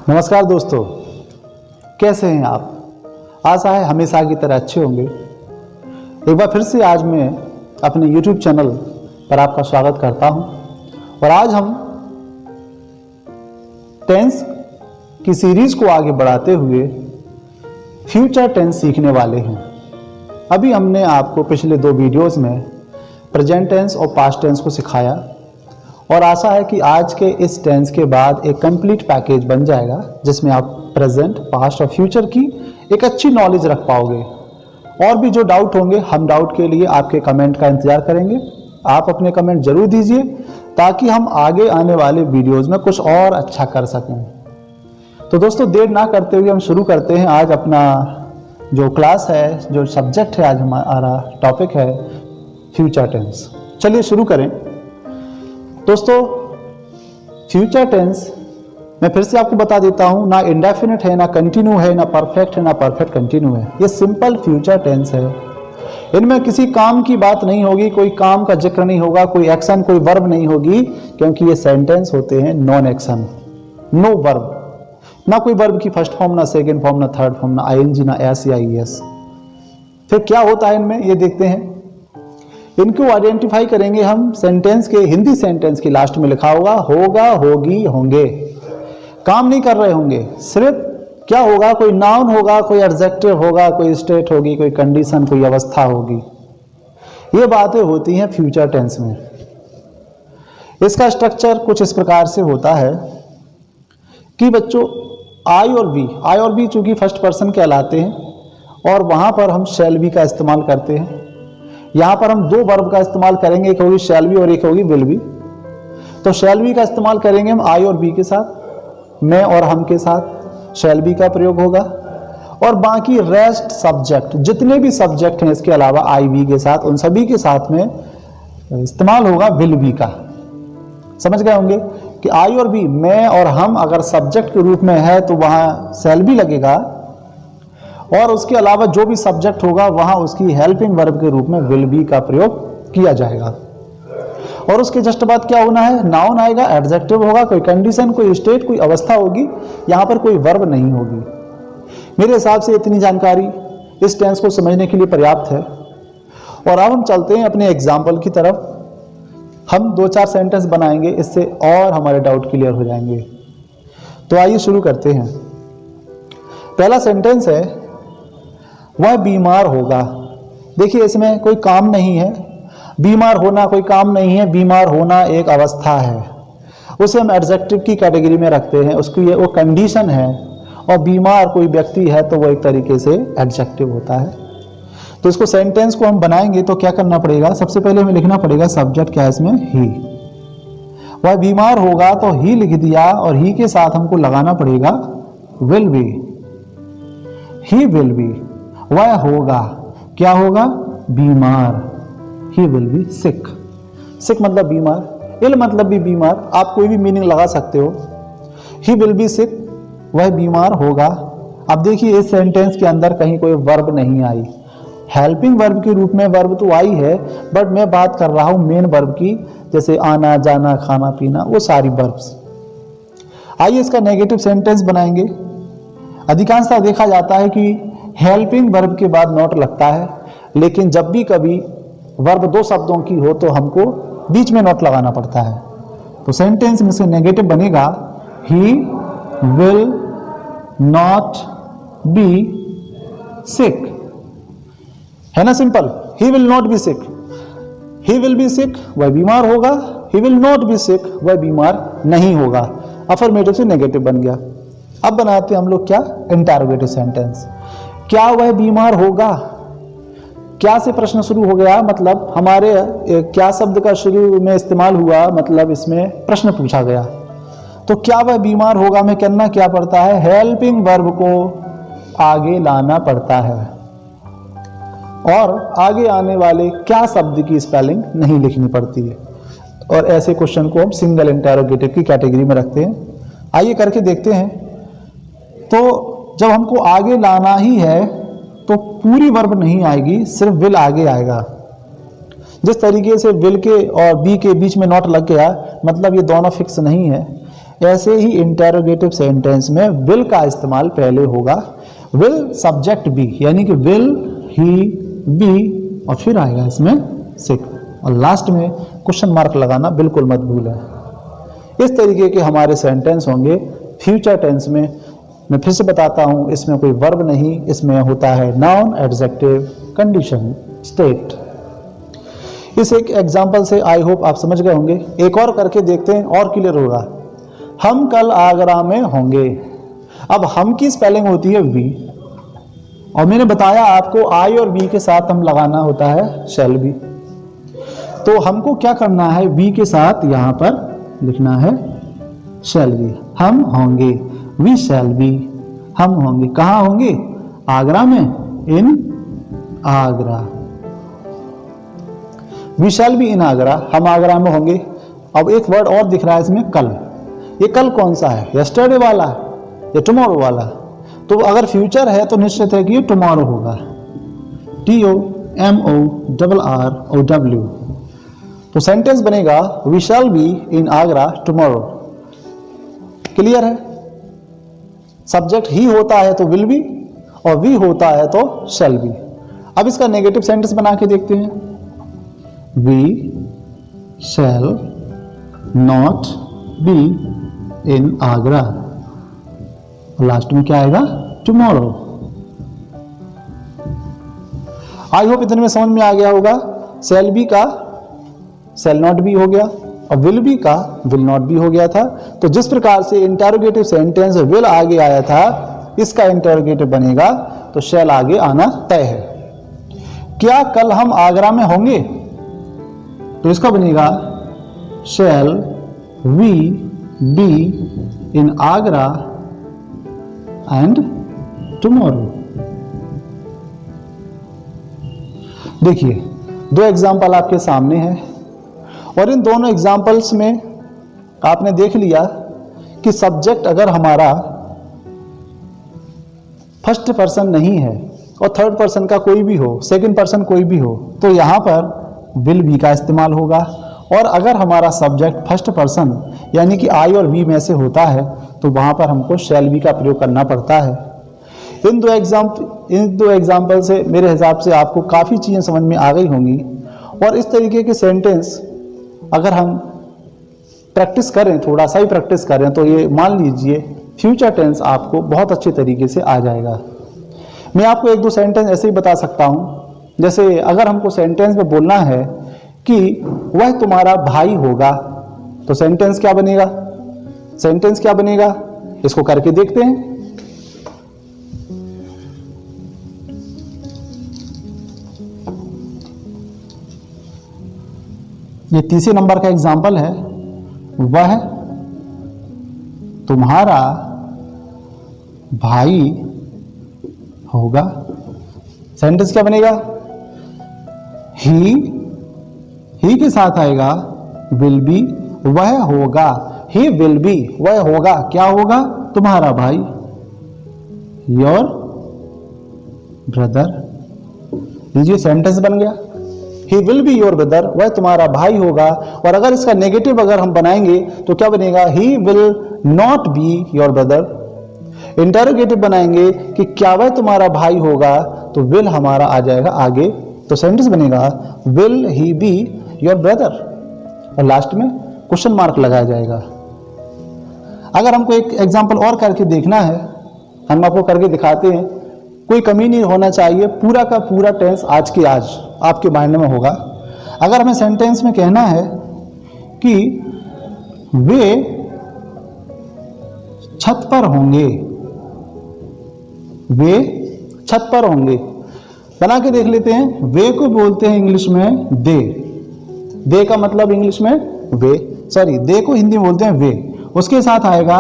नमस्कार दोस्तों, कैसे हैं आप। आशा है हमेशा की तरह अच्छे होंगे। एक बार फिर से आज मैं अपने YouTube चैनल पर आपका स्वागत करता हूं और आज हम टेंस की सीरीज को आगे बढ़ाते हुए फ्यूचर टेंस सीखने वाले हैं। अभी हमने आपको पिछले 2 वीडियोस में प्रेजेंट टेंस और पास्ट टेंस को सिखाया और आशा है कि आज के इस टेंस के बाद एक कंप्लीट पैकेज बन जाएगा जिसमें आप प्रेजेंट, पास्ट और फ्यूचर की एक अच्छी नॉलेज रख पाओगे। और भी जो डाउट होंगे, हम डाउट के लिए आपके कमेंट का इंतजार करेंगे। आप अपने कमेंट जरूर दीजिए ताकि हम आगे आने वाले वीडियोस में कुछ और अच्छा कर सकें। तो दोस्तों, देर ना करते हुए हम शुरू करते हैं। आज अपना जो क्लास है, जो सब्जेक्ट है, आज हमारा टॉपिक है फ्यूचर टेंस। चलिए शुरू करें। दोस्तों, फ्यूचर टेंस मैं फिर से आपको बता देता हूं, ना इंडेफिनिट है, ना कंटिन्यू है, ना परफेक्ट है, ना परफेक्ट कंटिन्यू है। ये सिंपल फ्यूचर टेंस है। इनमें किसी काम की बात नहीं होगी, कोई काम का जिक्र नहीं होगा, कोई एक्शन, कोई वर्ब नहीं होगी, क्योंकि ये सेंटेंस होते हैं नॉन एक्शन, नो वर्ब। ना कोई वर्ब की फर्स्ट फॉर्म, ना सेकेंड फॉर्म, ना थर्ड फॉर्म, ना आईएनजी, ना एस या ईएस। फिर क्या होता है इनमें, ये देखते हैं। इनको आइडेंटिफाई करेंगे हम सेंटेंस के, हिंदी सेंटेंस के लास्ट में लिखा होगा होगी, होंगे। काम नहीं कर रहे होंगे, सिर्फ क्या होगा, कोई नाउन होगा, कोई एडजेक्टिव होगा, कोई स्टेट होगी, कोई कंडीशन, कोई अवस्था होगी। ये बातें होती हैं फ्यूचर टेंस में। इसका स्ट्रक्चर कुछ इस प्रकार से होता है कि बच्चों, आई और बी चूंकि फर्स्ट पर्सन कहलाते हैं और वहां पर हम शैल बी का इस्तेमाल करते हैं। यहां पर हम 2 वर्ब का इस्तेमाल करेंगे, एक होगी शैल बी और एक होगी विल बी। तो शैल बी का इस्तेमाल करेंगे हम आई और बी के साथ, मैं और हम के साथ शैल बी का प्रयोग होगा। और बाकी रेस्ट सब्जेक्ट, जितने भी सब्जेक्ट हैं इसके अलावा आई बी के साथ, उन सभी के साथ में इस्तेमाल होगा विल बी का। समझ गए होंगे कि आई और बी, मैं और हम अगर सब्जेक्ट के रूप में है तो वहां शैल बी लगेगा और उसके अलावा जो भी सब्जेक्ट होगा वहां उसकी हेल्पिंग वर्ब के रूप में विल बी का प्रयोग किया जाएगा। और उसके जस्ट बाद क्या होना है, नाउन आएगा, एडजेक्टिव होगा, कोई कंडीशन, कोई स्टेट, कोई अवस्था होगी। यहां पर कोई वर्ब नहीं होगी। मेरे हिसाब से इतनी जानकारी इस टेंस को समझने के लिए पर्याप्त है। और अब हम चलते हैं अपने एग्जाम्पल की तरफ। हम 2-4 सेंटेंस बनाएंगे, इससे और हमारे डाउट क्लियर हो जाएंगे। तो आइए शुरू करते हैं। पहला सेंटेंस है, वह बीमार होगा। देखिए, इसमें कोई काम नहीं है। बीमार होना कोई काम नहीं है, बीमार होना एक अवस्था है। उसे हम एडजेक्टिव की कैटेगरी में रखते हैं, उसकी वो कंडीशन है। और बीमार कोई व्यक्ति है तो वो एक तरीके से एडजेक्टिव होता है। तो इसको सेंटेंस को हम बनाएंगे तो क्या करना पड़ेगा, सबसे पहले हमें लिखना पड़ेगा सब्जेक्ट क्या है इसमें, ही। वह बीमार होगा तो ही लिख दिया और ही के साथ हमको लगाना पड़ेगा will be. He will B, वह होगा, क्या होगा, बीमार। ही विल बी सिक। सिक मतलब बीमार, इल मतलब भी बीमार, आप कोई भी मीनिंग लगा सकते हो। ही विल बी सिक, वह बीमार होगा। अब देखिए, इस सेंटेंस के अंदर कहीं कोई वर्ब नहीं आई। हेल्पिंग वर्ब के रूप में वर्ब तो आई है, बट मैं बात कर रहा हूं मेन वर्ब की, जैसे आना, जाना, खाना, पीना, वो सारी वर्ब्स। आइए इसका नेगेटिव सेंटेंस बनाएंगे। अधिकांशतः देखा जाता है कि हेल्पिंग वर्ब के बाद नॉट लगता है, लेकिन जब भी कभी वर्ब 2 शब्दों की हो तो हमको बीच में नॉट लगाना पड़ता है। तो सेंटेंस में से नेगेटिव बनेगा, he will not be sick. है ना, simple. He will not be sick, he will be sick, वह बीमार होगा। He will not be sick, वह बीमार नहीं होगा। अफर्मेटिव से नेगेटिव बन गया। अब बनाते हैं हम लोग क्या, इंटरोगेटिव सेंटेंस। क्या वह बीमार होगा, क्या से प्रश्न शुरू हो गया, मतलब हमारे क्या शब्द का शुरू में इस्तेमाल हुआ, मतलब इसमें प्रश्न पूछा गया। तो क्या वह बीमार होगा में करना क्या पड़ता है, हेल्पिंग वर्ब को आगे लाना पड़ता है और आगे आने वाले क्या शब्द की स्पेलिंग नहीं लिखनी पड़ती है। और ऐसे क्वेश्चन को हम सिंगल इंटरोगेटिव की कैटेगरी में रखते हैं। आइए करके देखते हैं। तो जब हमको आगे लाना ही है तो पूरी वर्ब नहीं आएगी, सिर्फ विल आगे आएगा। जिस तरीके से विल के और बी के बीच में नॉट लग गया, मतलब ये दोनों फिक्स नहीं है। ऐसे ही इंटेरोगेटिव सेंटेंस में विल का इस्तेमाल पहले होगा, विल सब्जेक्ट बी, यानी कि विल ही बी, और फिर आएगा इसमें सिक, और लास्ट में क्वेश्चन मार्क लगाना बिल्कुल मत भूलें। इस तरीके के हमारे सेंटेंस होंगे फ्यूचर टेंस में। मैं फिर से बताता हूं, इसमें कोई वर्ब नहीं, इसमें होता है नाउन, एडजेक्टिव, कंडीशन, स्टेट। इस एक एग्जांपल से आई होप आप समझ गए होंगे। एक और करके देखते हैं और क्लियर होगा। हम कल आगरा में होंगे। अब हम की स्पेलिंग होती है वी, और मैंने बताया आपको आई और वी के साथ हम लगाना होता है शैल बी। तो हमको क्या करना है, वी के साथ यहां पर लिखना है शैल बी। हम होंगे, वी शैल बी, हम होंगे। कहां होंगे? आगरा में, in Agra. We shall be in Agra, हम आगरा में होंगे। अब एक वर्ड और दिख रहा है इसमें, कल। ये कल कौन सा है? यस्टरडे वाला या टुमारो वाला? तो अगर फ्यूचर है तो निश्चित है कि ये टुमारो होगा, TOMORROW। तो सेंटेंस बनेगा we shall be in Agra tomorrow. Clear है? सब्जेक्ट ही होता है तो विल बी, और वी होता है तो शैल बी। अब इसका नेगेटिव सेंटेंस बना के देखते हैं। We shall not be in Agra, last में क्या आएगा? टुमारो। आई होप इतने में समझ में आ गया होगा। शैल बी का शैल नॉट बी हो गया, और विल बी का विल नॉट बी हो गया था। तो जिस प्रकार से इंटरोगेटिव सेंटेंस विल आगे आया था, इसका इंटरोगेटिव बनेगा तो शैल आगे आना तय है। क्या कल हम आगरा में होंगे? तो इसका बनेगा shall we be in Agra and tomorrow. देखिए, दो एग्जाम्पल आपके सामने हैं, और इन दोनों एग्जाम्पल्स में आपने देख लिया कि सब्जेक्ट अगर हमारा फर्स्ट पर्सन नहीं है और थर्ड पर्सन का कोई भी हो, सेकंड पर्सन कोई भी हो, तो यहां पर विल बी का इस्तेमाल होगा। और अगर हमारा सब्जेक्ट फर्स्ट पर्सन यानी कि आई और वी में से होता है, तो वहां पर हमको शैल बी का प्रयोग करना पड़ता है। इन दो एग्जाम्पल से मेरे हिसाब से आपको काफ़ी चीज़ें समझ में आ गई होंगी। और इस तरीके के सेंटेंस अगर हम प्रैक्टिस करें, थोड़ा सा ही प्रैक्टिस करें, तो ये मान लीजिए फ्यूचर टेंस आपको बहुत अच्छे तरीके से आ जाएगा। मैं आपको एक दो सेंटेंस ऐसे ही बता सकता हूँ। जैसे अगर हमको सेंटेंस में बोलना है कि वह तुम्हारा भाई होगा, तो सेंटेंस क्या बनेगा? सेंटेंस क्या बनेगा? इसको करके देखते हैं। ये तीसरे नंबर का एग्जाम्पल है, वह तुम्हारा भाई होगा। सेंटेंस क्या बनेगा? ही के साथ आएगा विल बी, वह होगा, ही विल बी, वह होगा, क्या होगा? तुम्हारा भाई, योर ब्रदर। लीजिए सेंटेंस बन गया, ही विल बी योर ब्रदर, वह तुम्हारा भाई होगा। और अगर इसका नेगेटिव अगर हम बनाएंगे तो क्या बनेगा? He will not be your brother. Interrogative बनाएंगे कि क्या वह तुम्हारा भाई होगा, तो विल हमारा आ जाएगा आगे, तो सेंटेंस बनेगा will he be your brother, और लास्ट में क्वेश्चन मार्क लगाया जाएगा। अगर हमको एक एग्जांपल और करके देखना है, हम आपको करके दिखाते हैं, कोई कमी नहीं होना चाहिए, पूरा का पूरा टेंस आज के आज आपके माइंड में होगा। अगर हमें सेंटेंस में कहना है कि वे छत पर होंगे, वे छत पर होंगे, बना के देख लेते हैं। वे को बोलते हैं इंग्लिश में दे, दे का मतलब इंग्लिश में वे, सॉरी दे को हिंदी में बोलते हैं वे। उसके साथ आएगा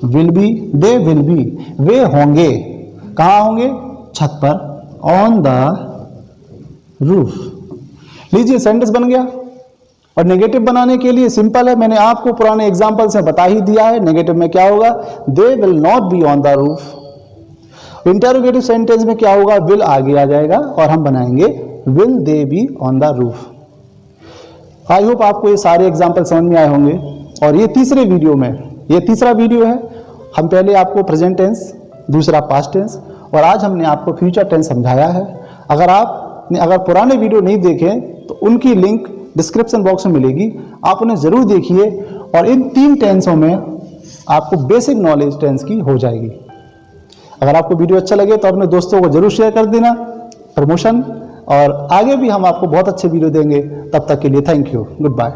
will be, they will be, वे होंगे, कहाँ होंगे? छत पर, ऑन द रूफ। लीजिए सेंटेंस बन गया। और नेगेटिव बनाने के लिए सिंपल है, मैंने आपको पुराने एग्जांपल से बता ही दिया है। नेगेटिव में क्या होगा? They will not be on the roof. Interrogative sentence में क्या होगा? विल आगे आ जाएगा और हम बनाएंगे will they be on the roof. I hope आपको ये सारे एग्जांपल समझ में आए होंगे। और ये तीसरे वीडियो में, ये तीसरा वीडियो है। हम पहले आपको प्रेजेंट टेंस, दूसरा पास्ट टेंस और आज हमने आपको फ्यूचर टेंस समझाया है। अगर पुराने वीडियो नहीं देखें तो उनकी लिंक डिस्क्रिप्शन बॉक्स में मिलेगी, आप उन्हें ज़रूर देखिए और इन 3 टेंसों में आपको बेसिक नॉलेज टेंस की हो जाएगी। अगर आपको वीडियो अच्छा लगे तो अपने दोस्तों को जरूर शेयर कर देना। प्रमोशन और आगे भी हम आपको बहुत अच्छे वीडियो देंगे। तब तक के लिए थैंक यू, गुड बाय।